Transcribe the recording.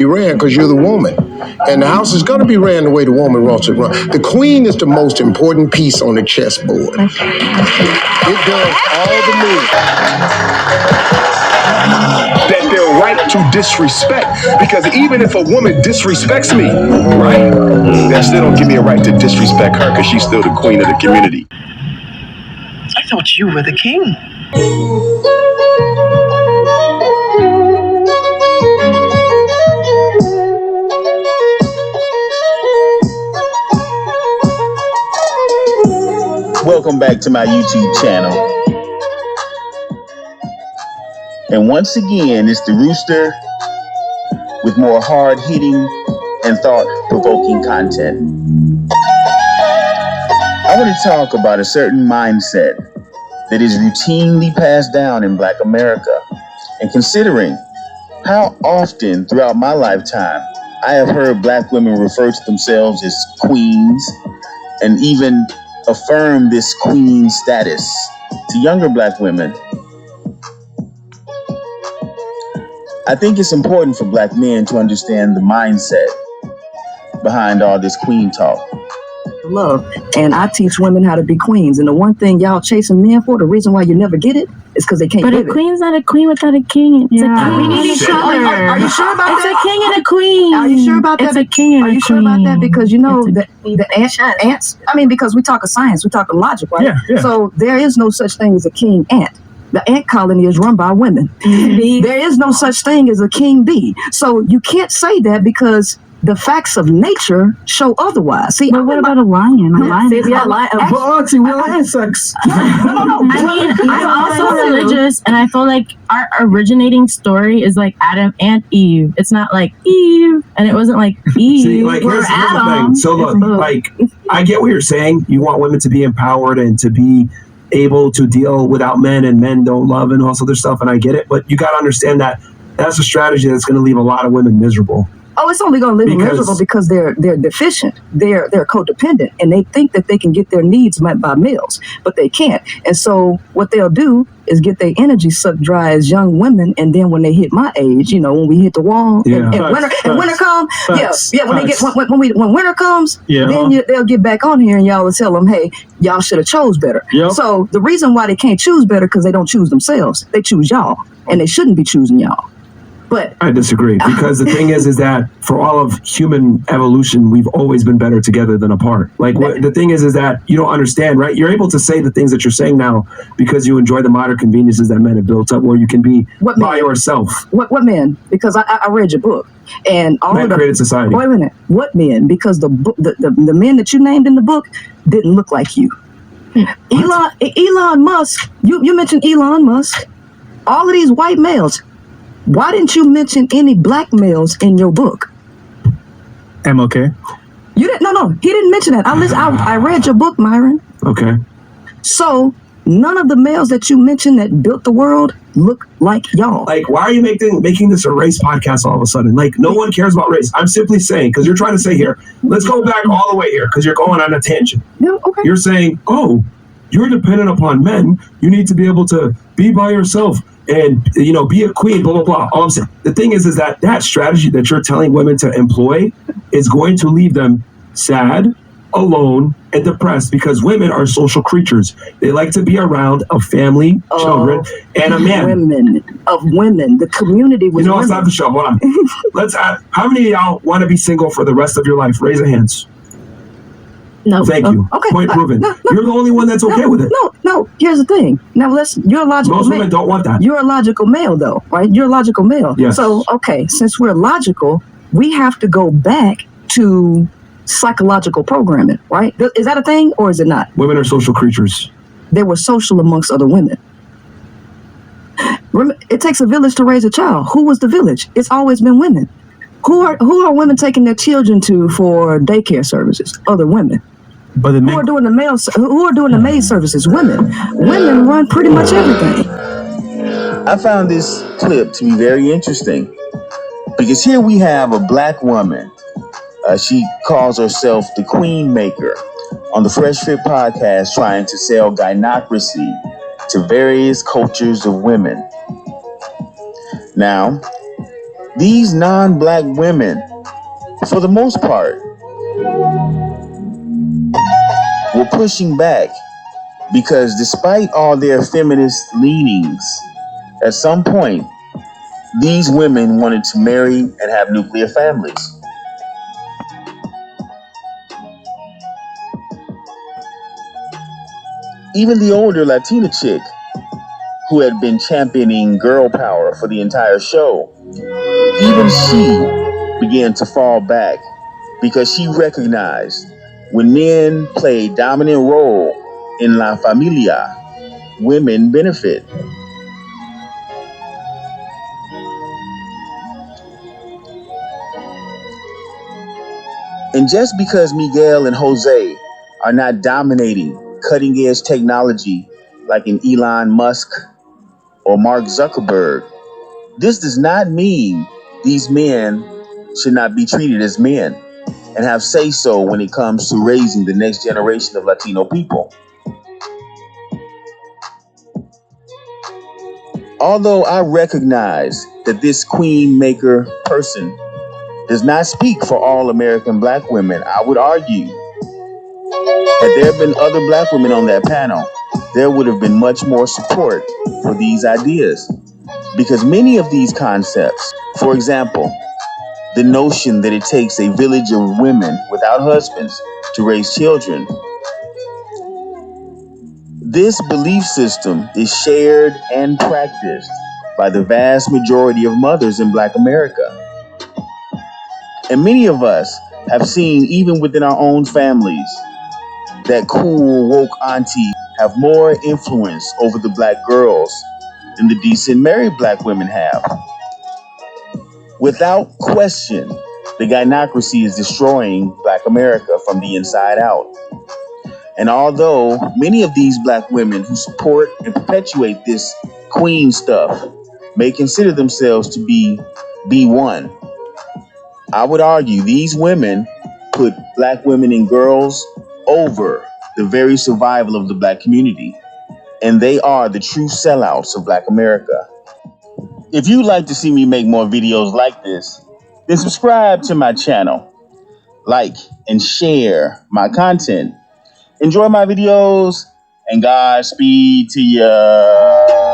You ran because you're the woman. And the house is going to be ran the way the woman wants it run. The queen is the most important piece on the chessboard. It does all the moves. That they're right to disrespect. Because even if a woman disrespects me, right, that still don't give me a right to disrespect her because she's still the queen of the community. I thought you were the king. Welcome back to my YouTube channel. And once again, it's the Rooster with more hard-hitting and thought-provoking content. I want to talk about a certain mindset that is routinely passed down in Black America. And considering how often throughout my lifetime I have heard Black women refer to themselves as queens and even affirm this queen status to younger Black women, I think it's important for Black men to understand the mindset behind all this queen talk. Love, and I teach women how to be queens. And the one thing y'all chasing men for, the reason why you never get it, is because they can't But live a queen's not a queen without a king. It's a king. We need each other. Are you sure about it's that? It's a king and a queen. Are you sure about that? It's a king and a queen. Are you sure about that? Because you know the ants. I mean, because we talk of science, we talk of logic, right? Yeah. So there is no such thing as a king ant. The ant colony is run by women. There is no such thing as a king bee. So you can't say that because the facts of nature show otherwise. See, but what about a lion? We're insects. No. I mean, I'm also religious, and I feel like our originating story is like Adam and Eve. It's not like Eve, and it wasn't like Eve. See, like, here's the thing. So look, like, I get what you're saying. You want women to be empowered and to be able to deal without men, and men don't love and all this other stuff, and I get it. But you got to understand that that's a strategy that's going to leave a lot of women miserable. Oh, it's only going to leave them miserable because they're deficient. They're codependent, and they think that they can get their needs met by males, but they can't. And so what they'll do is get their energy sucked dry as young women, and then when they hit my age, you know, when we hit the wall, and winter comes, when winter comes, then they'll get back on here, and y'all will tell them, hey, y'all should have chose better. So the reason why they can't choose better because they don't choose themselves. They choose y'all, and they shouldn't be choosing y'all. But I disagree, because the thing is that for all of human evolution, we've always been better together than apart. Like, the thing is that you don't understand, right? You're able to say the things that you're saying now because you enjoy the modern conveniences that men have built up, where you can be by yourself. What men? Because I read your book, and all men created society. Wait a minute, what men? Because the men that you named in the book didn't look like you. Elon Musk. You mentioned Elon Musk. All of these white males. Why didn't you mention any Black males in your book? MLK? You didn't? No, he didn't mention that. I read your book, Myron. Okay. So none of the males that you mentioned that built the world look like y'all. Like, why are you making this a race podcast all of a sudden? Like, no one cares about race. I'm simply saying, because you're trying to say here, let's go back all the way here, because you're going on a tangent. No, okay. You're saying, oh, you're dependent upon men. You need to be able to be by yourself and, you know, be a queen, blah, blah, blah. All I'm saying, the thing is that strategy that you're telling women to employ is going to leave them sad, alone, and depressed because women are social creatures. They like to be around a family, children, and a man. Women. The community was it's not the show. Hold on. Let's add, how many of y'all want to be single for the rest of your life? Raise your hands. No. Thank you. Okay. Point proven. You're the only one that's okay with it. No. Here's the thing. Now you're a logical Most male. women don't want that. You're a logical male, though, right? You're a logical male. Yes. So, okay, since we're logical, we have to go back to psychological programming, right? Is that a thing or is it not? Women are social creatures. They were social amongst other women. It takes a village to raise a child. Who was the village? It's always been women. Who are women taking their children to for daycare services? Other women. But who are doing the maid services? Women. Women run pretty much everything. I found this clip to be very interesting because here we have a black woman. She calls herself the Queen Maker on the Fresh Fit podcast, trying to sell gynocracy to various cultures of women. Now, these non-black women, for the most part, were pushing back because despite all their feminist leanings, at some point, these women wanted to marry and have nuclear families. Even the older Latina chick, who had been championing girl power for the entire show, even she began to fall back because she recognized when men play a dominant role in La Familia, women benefit. And just because Miguel and Jose are not dominating cutting edge technology like an Elon Musk or Mark Zuckerberg, this does not mean these men should not be treated as men and have say so when it comes to raising the next generation of Latino people. Although I recognize that this queen maker person does not speak for all American black women, I would argue had there been other black women on that panel, there would have been much more support for these ideas. Because many of these concepts, for example, the notion that it takes a village of women without husbands to raise children, this belief system is shared and practiced by the vast majority of mothers in Black America. And many of us have seen, even within our own families, that cool, woke auntie have more influence over the black girls than the decent married black women have. Without question, the gynocracy is destroying Black America from the inside out. And although many of these black women who support and perpetuate this queen stuff may consider themselves to be B1, I would argue these women put black women and girls over the very survival of the black community. And they are the true sellouts of Black America. If you'd like to see me make more videos like this, then subscribe to my channel, like and share my content. Enjoy my videos, and Godspeed to ya.